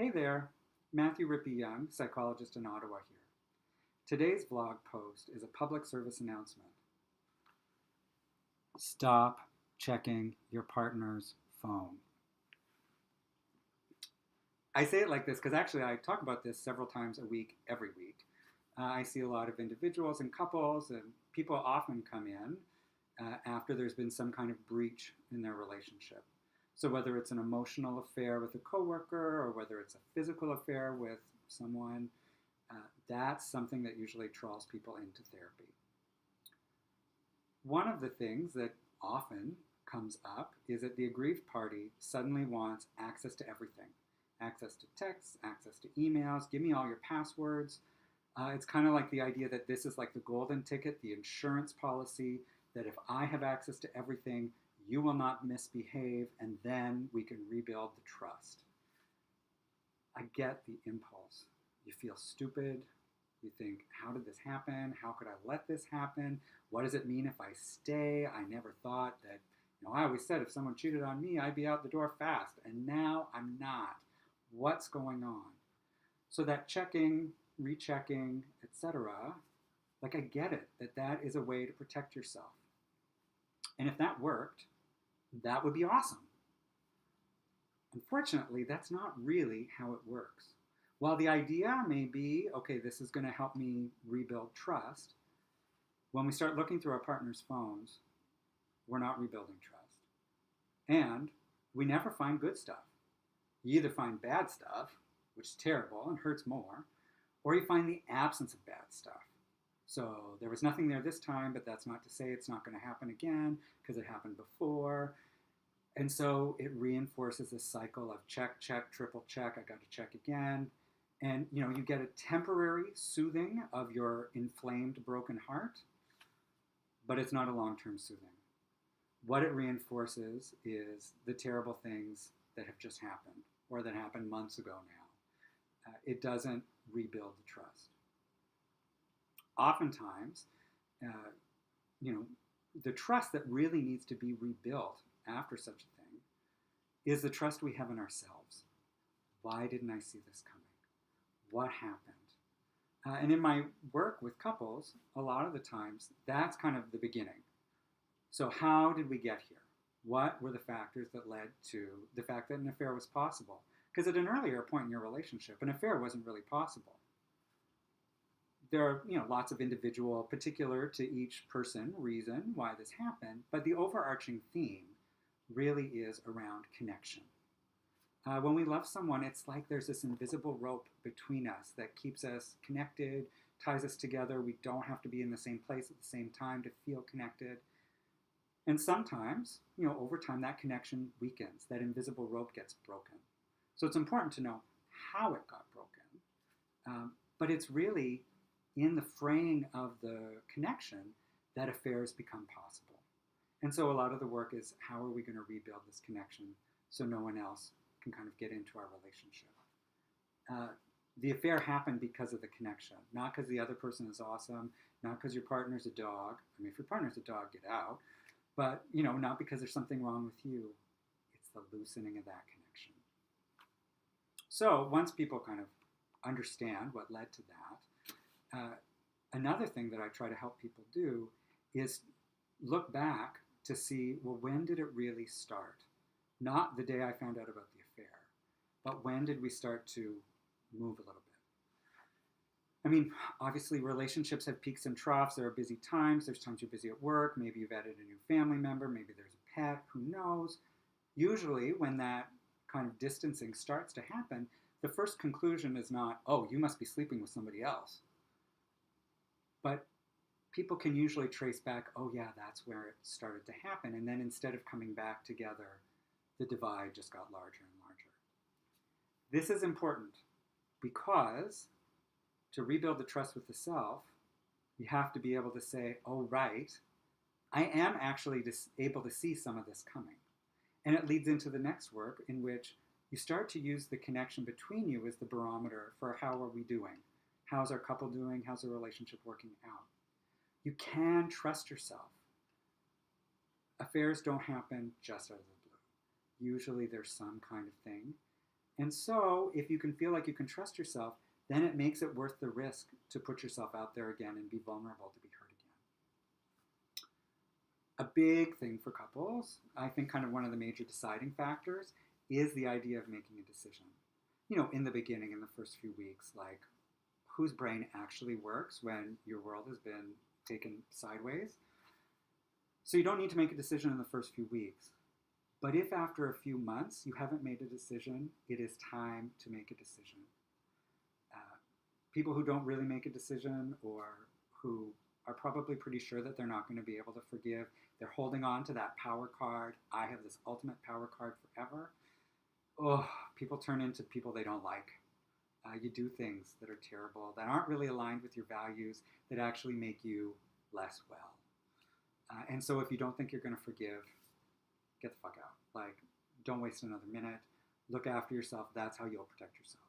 Hey there, Matthew Rippey Young, psychologist in Ottawa here. Today's vlog post is a public service announcement. Stop checking your partner's phone. I say it like this because actually I talk about this several times a week, every week. I see a lot of individuals and couples, and people often come in after there's been some kind of breach in their relationship. So whether it's an emotional affair with a coworker or whether it's a physical affair with someone, that's something that usually draws people into therapy. One of the things that often comes up is that the aggrieved party suddenly wants access to everything. Access to texts, access to emails, give me all your passwords. It's kind of like the idea that this is like the golden ticket, the insurance policy, that if I have access to everything, you will not misbehave, and then we can rebuild the trust. I get the impulse. You feel stupid. You think, how did this happen? How could I let this happen? What does it mean if I stay? I never thought that, I always said if someone cheated on me, I'd be out the door fast, and now I'm not. What's going on? So that checking, rechecking, etc., like I get it, that is a way to protect yourself. And if that worked, that would be awesome. Unfortunately, that's not really how it works. While the idea may be, okay, this is going to help me rebuild trust, when we start looking through our partner's phones, we're not rebuilding trust. And we never find good stuff. You either find bad stuff, which is terrible and hurts more, or you find the absence of bad stuff. So there was nothing there this time, but that's not to say it's not going to happen again because it happened before. And so it reinforces this cycle of check, check, triple check, I got to check again. And you get a temporary soothing of your inflamed, broken heart, but it's not a long-term soothing. What it reinforces is the terrible things that have just happened or that happened months ago now. It doesn't rebuild the trust. Oftentimes, the trust that really needs to be rebuilt after such a thing is the trust we have in ourselves. Why didn't I see this coming? What happened? And in my work with couples, a lot of the times, that's kind of the beginning. So how did we get here? What were the factors that led to the fact that an affair was possible? Because at an earlier point in your relationship, an affair wasn't really possible. There are, lots of individual, particular to each person, reason why this happened, but the overarching theme really is around connection. When we love someone, it's like there's this invisible rope between us that keeps us connected, ties us together. We don't have to be in the same place at the same time to feel connected. And sometimes, over time, that connection weakens. That invisible rope gets broken. So it's important to know how it got broken. But it's really in the fraying of the connection that affairs become possible. And so a lot of the work is how are we going to rebuild this connection so no one else can kind of get into our relationship. The affair happened because of the connection, not because the other person is awesome, not because your partner's a dog. I mean, if your partner's a dog, get out. But, not because there's something wrong with you. It's the loosening of that connection. So once people kind of understand what led to that, another thing that I try to help people do is look back to see, well, when did it really start? Not the day I found out about the affair, but when did we start to move a little bit? I mean, obviously relationships have peaks and troughs. There are busy times. There's times you're busy at work. Maybe you've added a new family member. Maybe there's a pet. Who knows? Usually when that kind of distancing starts to happen, the first conclusion is not, oh, you must be sleeping with somebody else. But people can usually trace back, oh yeah, that's where it started to happen. And then instead of coming back together, the divide just got larger and larger. This is important because to rebuild the trust with the self, you have to be able to say, oh, right, I am actually able to see some of this coming. And it leads into the next work in which you start to use the connection between you as the barometer for how are we doing? How's our couple doing? How's the relationship working out? You can trust yourself. Affairs don't happen just out of the blue. Usually there's some kind of thing And so, if you can feel like you can trust yourself, then it makes it worth the risk to put yourself out there again and be vulnerable to be hurt again. A big thing for couples, I think kind of one of the major deciding factors, is the idea of making a decision. In the beginning, in the first few weeks, like whose brain actually works when your world has been taken sideways. So you don't need to make a decision in the first few weeks. But if after a few months you haven't made a decision, it is time to make a decision. People who don't really make a decision, or who are probably pretty sure that they're not going to be able to forgive, they're holding on to that power card. I have this ultimate power card forever. Oh, people turn into people they don't like. You do things that are terrible, that aren't really aligned with your values, that actually make you less well. And so if you don't think you're going to forgive, get the fuck out. Like, don't waste another minute. Look after yourself. That's how you'll protect yourself.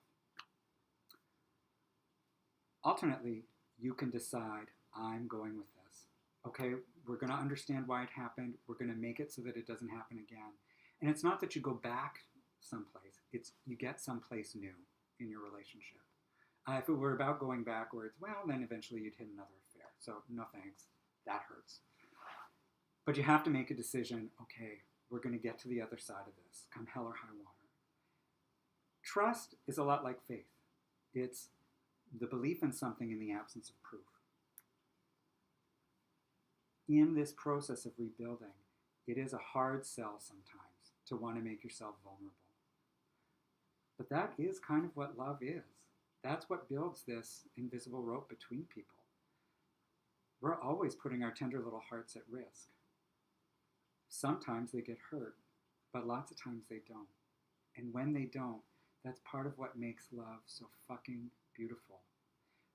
Alternately, you can decide, I'm going with this. Okay, we're going to understand why it happened. We're going to make it so that it doesn't happen again. And it's not that you go back someplace. It's you get someplace new in your relationship. If it were about going backwards, well, then eventually you'd hit another affair. So no thanks. That hurts. But you have to make a decision. Okay, we're going to get to the other side of this, come hell or high water. Trust is a lot like faith. It's the belief in something in the absence of proof. In this process of rebuilding, it is a hard sell sometimes to want to make yourself vulnerable. But that is kind of what love is. That's what builds this invisible rope between people. We're always putting our tender little hearts at risk. Sometimes they get hurt, but lots of times they don't. And when they don't, that's part of what makes love so fucking beautiful.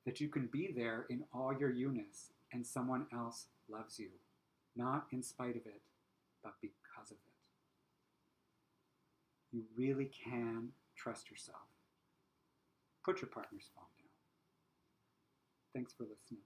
That you can be there in all your you-ness and someone else loves you. Not in spite of it, but because of it. You really can trust yourself. Put your partner's phone down. Thanks for listening.